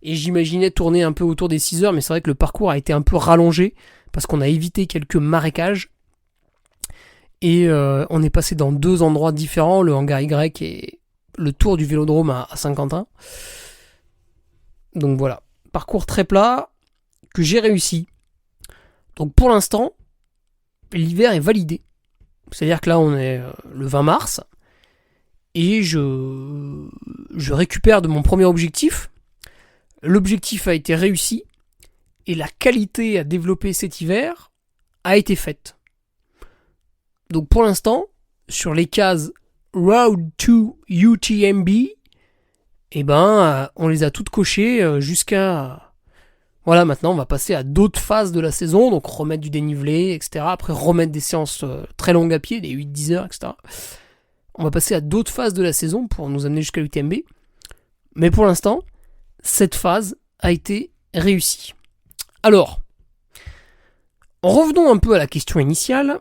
Et j'imaginais tourner un peu autour des 6 heures, mais c'est vrai que le parcours a été un peu rallongé, parce qu'on a évité quelques marécages. Et on est passé dans 2 endroits différents, le hangar Y et le tour du vélodrome à Saint-Quentin. Donc voilà, parcours très plat que j'ai réussi. Donc pour l'instant, l'hiver est validé. C'est-à-dire que là on est le 20 mars et je je récupère de mon premier objectif. L'objectif a été réussi et la qualité à développer cet hiver a été faite. Donc pour l'instant, sur les cases Road to UTMB, on les a toutes cochées jusqu'à... Voilà, maintenant on va passer à d'autres phases de la saison, donc remettre du dénivelé, etc. Après remettre des séances très longues à pied, des 8-10 heures, etc. On va passer à d'autres phases de la saison pour nous amener jusqu'à l'UTMB. Mais pour l'instant, cette phase a été réussie. Alors, revenons un peu à la question initiale,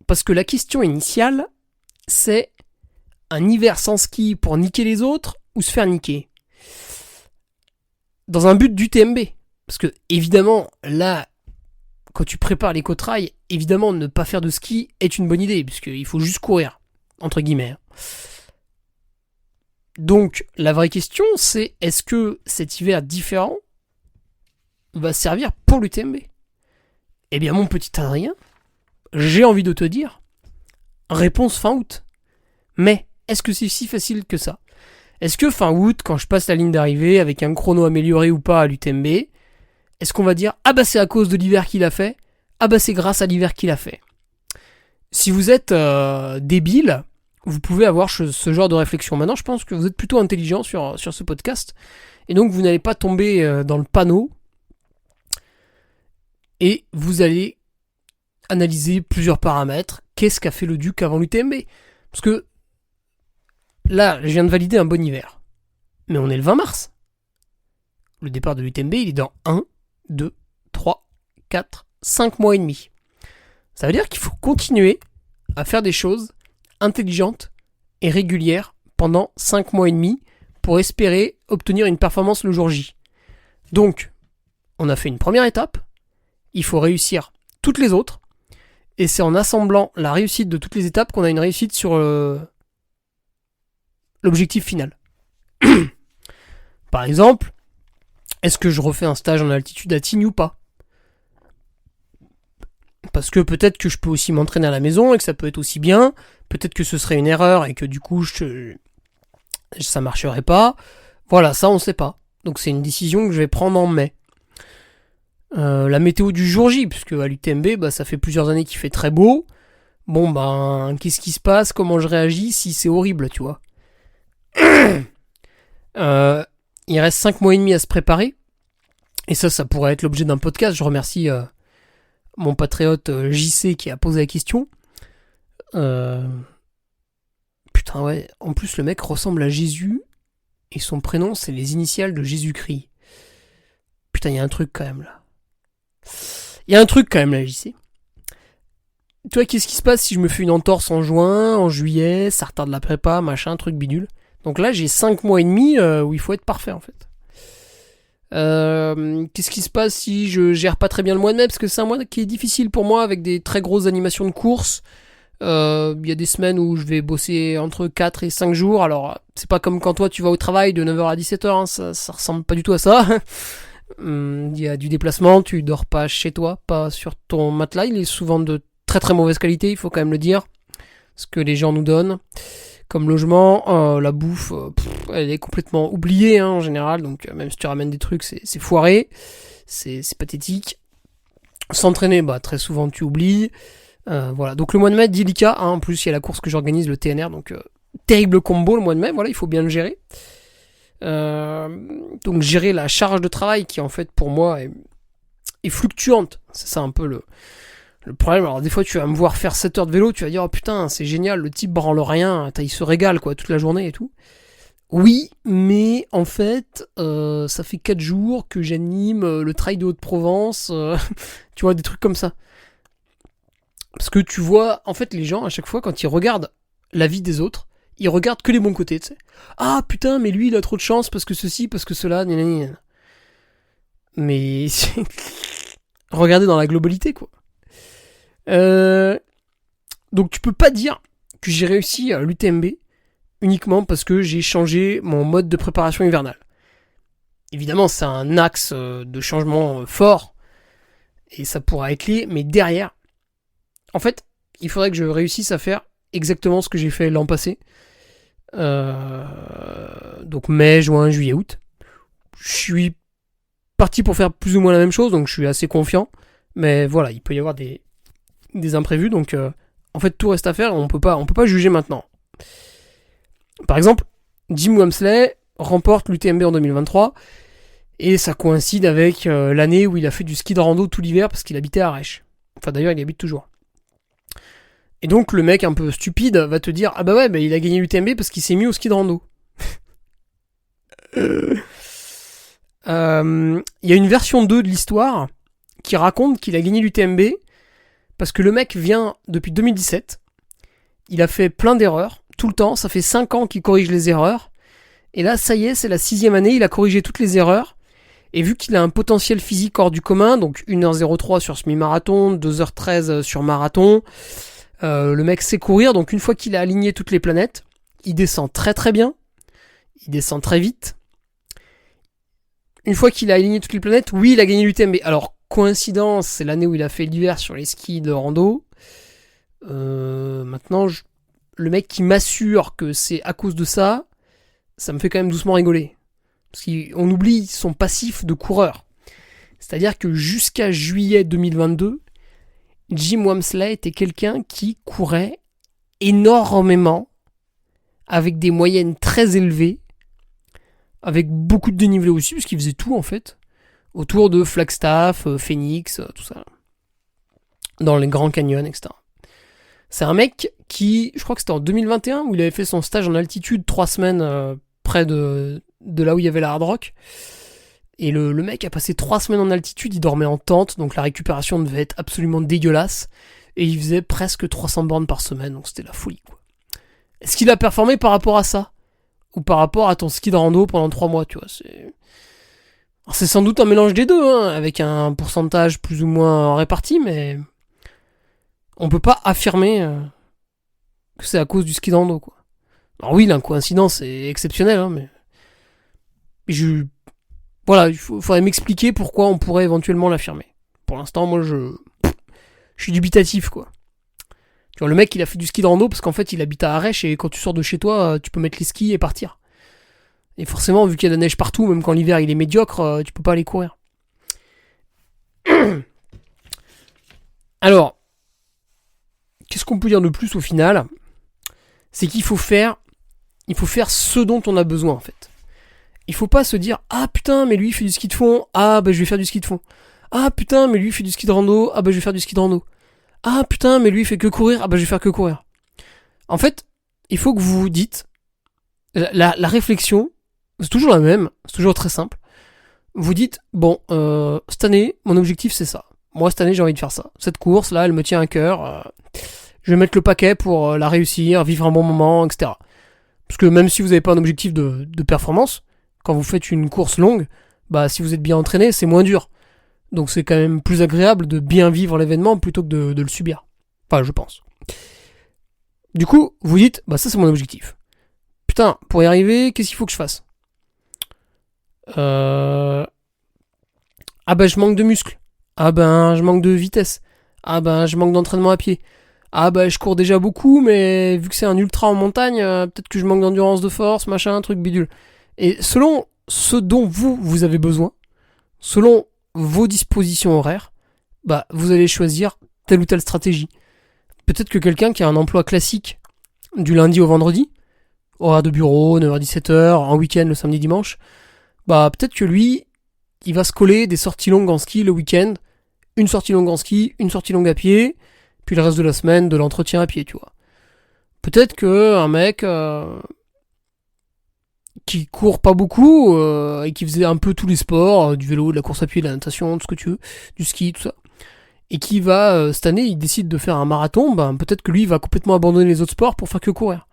parce que la question initiale, c'est un hiver sans ski pour niquer les autres ou se faire niquer. Dans un but d'UTMB. Parce que, évidemment, là, quand tu prépares l'éco-trail, évidemment, ne pas faire de ski est une bonne idée, puisqu'il faut juste courir, entre guillemets. Donc, la vraie question, c'est est-ce que cet hiver différent va servir pour l'UTMB ? Eh bien, mon petit Adrien, j'ai envie de te dire, réponse fin août. Mais, est-ce que c'est si facile que ça ? Est-ce que fin août, quand je passe la ligne d'arrivée avec un chrono amélioré ou pas à l'UTMB, est-ce qu'on va dire « Ah bah c'est à cause de l'hiver qu'il a fait », « Ah bah c'est grâce à l'hiver qu'il a fait ». Si vous êtes débile, vous pouvez avoir ce genre de réflexion. Maintenant, je pense que vous êtes plutôt intelligent sur ce podcast, et donc vous n'allez pas tomber dans le panneau, et vous allez analyser plusieurs paramètres. Qu'est-ce qu'a fait le Duc avant l'UTMB ? Parce que là, je viens de valider un bon hiver. Mais on est le 20 mars. Le départ de l'UTMB, il est dans 1, 2, 3, 4, 5 mois et demi. Ça veut dire qu'il faut continuer à faire des choses intelligentes et régulières pendant 5 mois et demi pour espérer obtenir une performance le jour J. Donc, on a fait une première étape. Il faut réussir toutes les autres. Et c'est en assemblant la réussite de toutes les étapes qu'on a une réussite sur l'objectif final. Par exemple, est-ce que je refais un stage en altitude à Tignes ou pas ? Parce que peut-être que je peux aussi m'entraîner à la maison et que ça peut être aussi bien. Peut-être que ce serait une erreur et que du coup ça marcherait pas. Voilà, ça on sait pas. Donc c'est une décision que je vais prendre en mai. La météo du jour J, puisque à l'UTMB, ça fait plusieurs années qu'il fait très beau. Bon qu'est-ce qui se passe ? Comment je réagis si c'est horrible, tu vois ? Il reste 5 mois et demi à se préparer. Et ça pourrait être l'objet d'un podcast. Je remercie mon patriote JC qui a posé la question. Putain, ouais. En plus, le mec ressemble à Jésus. Et son prénom, c'est les initiales de Jésus-Christ. Putain, il y a un truc quand même là. Il y a un truc quand même là, JC. Tu vois, qu'est-ce qui se passe si je me fais une entorse en juin, en juillet, ça retarde la prépa, machin, truc bidule. Donc là, j'ai 5 mois et demi où il faut être parfait, en fait. Qu'est-ce qui se passe si je gère pas très bien le mois de mai ? Parce que c'est un mois qui est difficile pour moi, avec des très grosses animations de course. Il y a des semaines où je vais bosser entre 4 et 5 jours. Alors, c'est pas comme quand toi, tu vas au travail de 9h à 17h. Hein, ça ressemble pas du tout à ça. Il y a du déplacement, tu dors pas chez toi, pas sur ton matelas. Il est souvent de très très mauvaise qualité, il faut quand même le dire. Ce que les gens nous donnent comme logement, la bouffe, elle est complètement oubliée en général. Donc même si tu ramènes des trucs, c'est foiré, c'est pathétique. S'entraîner, très souvent tu oublies. Voilà. Donc le mois de mai, délicat. En plus, il y a la course que j'organise, le TNR. Donc terrible combo le mois de mai. Voilà, il faut bien le gérer. Donc gérer la charge de travail qui en fait pour moi est fluctuante. C'est ça un peu le problème. Alors des fois tu vas me voir faire 7 heures de vélo, tu vas dire oh putain c'est génial, le type branle rien, il se régale quoi toute la journée et tout. Oui, mais en fait ça fait 4 jours que j'anime le trail de Haute-Provence, tu vois, des trucs comme ça. Parce que tu vois, en fait les gens à chaque fois quand ils regardent la vie des autres, ils regardent que les bons côtés, tu sais. Ah putain, mais lui il a trop de chance parce que ceci, parce que cela, nanana. Mais regardez dans la globalité quoi. Donc tu peux pas dire que j'ai réussi à l'UTMB uniquement parce que j'ai changé mon mode de préparation hivernale. Évidemment c'est un axe de changement fort et ça pourra être lié, mais derrière, en fait, il faudrait que je réussisse à faire exactement ce que j'ai fait l'an passé. Donc mai, juin, juillet, août. Je suis parti pour faire plus ou moins la même chose, donc je suis assez confiant. Mais voilà, il peut y avoir des imprévus, donc en fait tout reste à faire, on peut pas juger maintenant. Par exemple, Jim Wamsley remporte l'UTMB en 2023, et ça coïncide avec l'année où il a fait du ski de rando tout l'hiver parce qu'il habitait à Arèche. Enfin d'ailleurs il y habite toujours. Et donc le mec un peu stupide va te dire, ah bah ouais, bah, il a gagné l'UTMB parce qu'il s'est mis au ski de rando. Il y a une version 2 de l'histoire qui raconte qu'il a gagné l'UTMB parce que le mec vient depuis 2017, il a fait plein d'erreurs, tout le temps, ça fait 5 ans qu'il corrige les erreurs, et là ça y est, c'est la 6ème année, il a corrigé toutes les erreurs, et vu qu'il a un potentiel physique hors du commun, donc 1h03 sur semi-marathon, 2h13 sur marathon, le mec sait courir, donc une fois qu'il a aligné toutes les planètes, il descend très très bien, il descend très vite. Une fois qu'il a aligné toutes les planètes, oui, il a gagné l'UTMB. Alors, coïncidence, c'est l'année où il a fait l'hiver sur les skis de rando. Maintenant, le mec qui m'assure que c'est à cause de ça, ça me fait quand même doucement rigoler. Parce qu'on oublie son passif de coureur. C'est-à-dire que jusqu'à juillet 2022, Jim Wamsley était quelqu'un qui courait énormément, avec des moyennes très élevées, avec beaucoup de dénivelé aussi, parce qu'il faisait tout en fait, autour de Flagstaff, Phoenix, tout ça, dans les Grands Canyons, etc. C'est un mec qui, je crois que c'était en 2021, où il avait fait son stage en altitude 3 semaines près de là où il y avait la Hard Rock. Et le mec a passé 3 semaines en altitude, il dormait en tente, donc la récupération devait être absolument dégueulasse. Et il faisait presque 300 bornes par semaine, donc c'était la folie, quoi. Est-ce qu'il a performé par rapport à ça ? Ou par rapport à ton ski de rando pendant 3 mois, tu vois, Alors, c'est sans doute un mélange des deux, hein, avec un pourcentage plus ou moins réparti, mais on peut pas affirmer que c'est à cause du ski de rando, quoi. Alors oui, la coïncidence est exceptionnelle, hein, mais voilà, il faudrait m'expliquer pourquoi on pourrait éventuellement l'affirmer. Pour l'instant, moi, je suis dubitatif, quoi. Tu vois, le mec, il a fait du ski de rando parce qu'en fait, il habite à Arèche et quand tu sors de chez toi, tu peux mettre les skis et partir. Et forcément, vu qu'il y a de la neige partout, même quand l'hiver il est médiocre, tu peux pas aller courir. Alors, qu'est-ce qu'on peut dire de plus au final ? C'est qu'il faut faire ce dont on a besoin en fait. Il faut pas se dire, ah putain, mais lui il fait du ski de fond, ah bah je vais faire du ski de fond. Ah putain, mais lui il fait du ski de rando, ah bah je vais faire du ski de rando. Ah putain, mais lui il fait que courir, ah bah je vais faire que courir. En fait, il faut que vous vous dites, la réflexion, c'est toujours la même, c'est toujours très simple. Vous dites, bon, cette année, mon objectif c'est ça. Moi cette année j'ai envie de faire ça. Cette course là, elle me tient à cœur. Je vais mettre le paquet pour la réussir, vivre un bon moment, etc. Parce que même si vous n'avez pas un objectif de performance, quand vous faites une course longue, bah si vous êtes bien entraîné, c'est moins dur. Donc c'est quand même plus agréable de bien vivre l'événement plutôt que de le subir. Enfin, je pense. Du coup, vous dites, bah ça c'est mon objectif. Putain, pour y arriver, qu'est-ce qu'il faut que je fasse ? Ah bah je manque de muscles. Ah ben je manque de vitesse. Ah ben je manque d'entraînement à pied. Ah bah je cours déjà beaucoup, mais vu que c'est un ultra en montagne, peut-être que je manque d'endurance de force, machin, truc bidule. Et selon ce dont vous avez besoin, selon vos dispositions horaires, bah vous allez choisir telle ou telle stratégie. Peut-être que quelqu'un qui a un emploi classique du lundi au vendredi, horaire de bureau, 9h-17h, en week-end le samedi dimanche, bah peut-être que lui, il va se coller des sorties longues en ski le week-end, une sortie longue en ski, une sortie longue à pied, puis le reste de la semaine de l'entretien à pied, tu vois. Peut-être que un mec qui court pas beaucoup et qui faisait un peu tous les sports, du vélo, de la course à pied, de la natation, tout ce que tu veux, du ski, tout ça, et qui va, cette année, il décide de faire un marathon, ben peut-être que lui, il va complètement abandonner les autres sports pour faire que courir.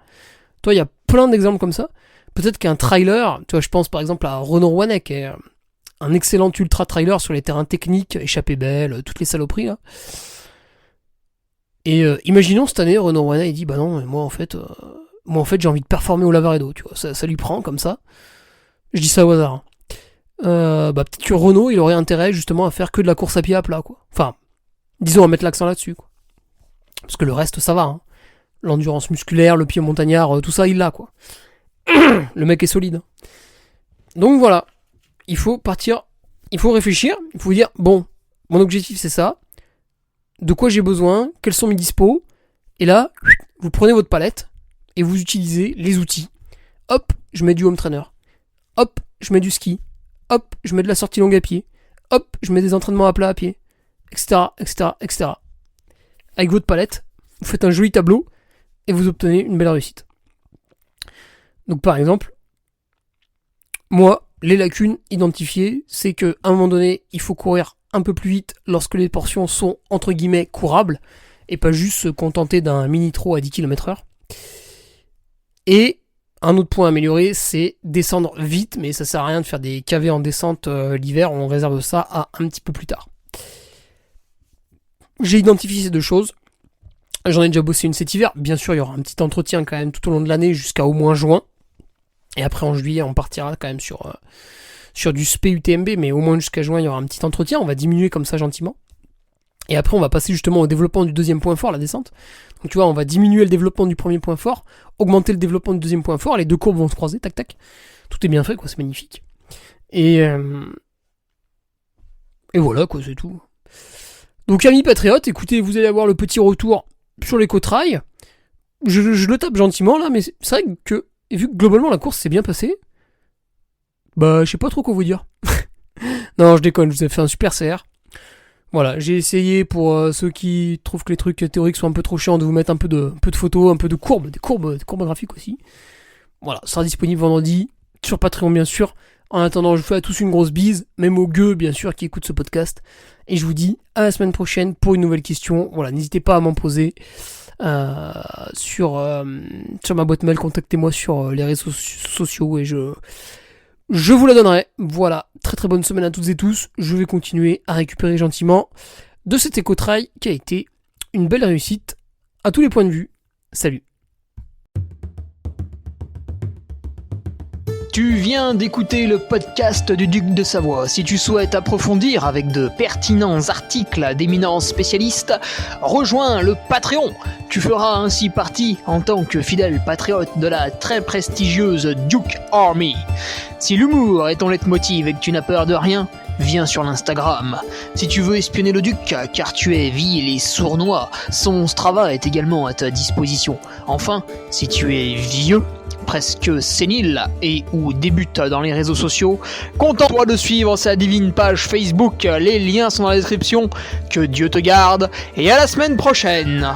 Toi, il y a plein d'exemples comme ça. Peut-être qu'un trailer, tu vois, je pense par exemple à Renaud Rouanet, qui est un excellent ultra trailer sur les terrains techniques, échappée belle, toutes les saloperies, là. Et imaginons cette année, Renaud Rouanet, il dit, bah non, moi en fait, j'ai envie de performer au Lavaredo, tu vois, ça lui prend comme ça. Je dis ça au hasard. Bah peut-être que Renaud, il aurait intérêt justement à faire que de la course à pied à plat, quoi. Enfin, disons à mettre l'accent là-dessus, quoi. Parce que le reste, ça va, hein. L'endurance musculaire, le pied montagnard, tout ça, il l'a, quoi. Le mec est solide. Donc voilà, il faut partir, il faut réfléchir, il faut dire, bon, mon objectif c'est ça, de quoi j'ai besoin, quels sont mes dispos, et là, vous prenez votre palette, et vous utilisez les outils. Hop, je mets du home trainer. Hop, je mets du ski. Hop, je mets de la sortie longue à pied. Hop, je mets des entraînements à plat à pied. Etc, etc, etc. Avec votre palette, vous faites un joli tableau, et vous obtenez une belle réussite. Donc par exemple, moi, les lacunes identifiées, c'est qu'à un moment donné, il faut courir un peu plus vite lorsque les portions sont entre guillemets courables, et pas juste se contenter d'un mini-trot à 10 km/h. Et un autre point à améliorer, c'est descendre vite, mais ça sert à rien de faire des KV en descente l'hiver, on réserve ça à un petit peu plus tard. J'ai identifié ces deux choses. J'en ai déjà bossé une cet hiver. Bien sûr, il y aura un petit entretien quand même tout au long de l'année jusqu'à au moins juin. Et après en juillet, on partira quand même sur du SP UTMB, mais au moins jusqu'à juin, il y aura un petit entretien. On va diminuer comme ça gentiment. Et après, on va passer justement au développement du deuxième point fort, la descente. Donc tu vois, on va diminuer le développement du premier point fort, augmenter le développement du deuxième point fort, les deux courbes vont se croiser, tac tac. Tout est bien fait, quoi, c'est magnifique. Et voilà, quoi, c'est tout. Donc amis patriotes, écoutez, vous allez avoir le petit retour sur les côte-rails. Je le tape gentiment là, mais c'est vrai que, vu que globalement la course s'est bien passée, bah je sais pas trop quoi vous dire. Non, je déconne, je vous ai fait un super CR. Voilà, j'ai essayé pour ceux qui trouvent que les trucs théoriques sont un peu trop chiants de vous mettre un peu de photos, un peu de courbes, des courbes graphiques aussi. Voilà, ça sera disponible vendredi sur Patreon bien sûr. En attendant, je vous fais à tous une grosse bise, même aux gueux bien sûr qui écoutent ce podcast. Et je vous dis à la semaine prochaine pour une nouvelle question. Voilà, n'hésitez pas à m'en poser sur ma boîte mail, contactez-moi sur les réseaux sociaux et je vous la donnerai. Voilà, très très bonne semaine à toutes et tous. Je vais continuer à récupérer gentiment de cet éco-trail qui a été une belle réussite à tous les points de vue. Salut. Tu viens d'écouter le podcast du Duc de Savoie. Si tu souhaites approfondir avec de pertinents articles d'éminents spécialistes, rejoins le Patreon. Tu feras ainsi partie, en tant que fidèle patriote, de la très prestigieuse Duke Army. Si l'humour est ton leitmotiv et que tu n'as peur de rien, viens sur l'Instagram. Si tu veux espionner le Duc, car tu es vil et sournois, son Strava est également à ta disposition. Enfin, si tu es vieux, presque sénile et ou débute dans les réseaux sociaux, contente-toi de suivre sa divine page Facebook, les liens sont dans la description. Que Dieu te garde et à la semaine prochaine.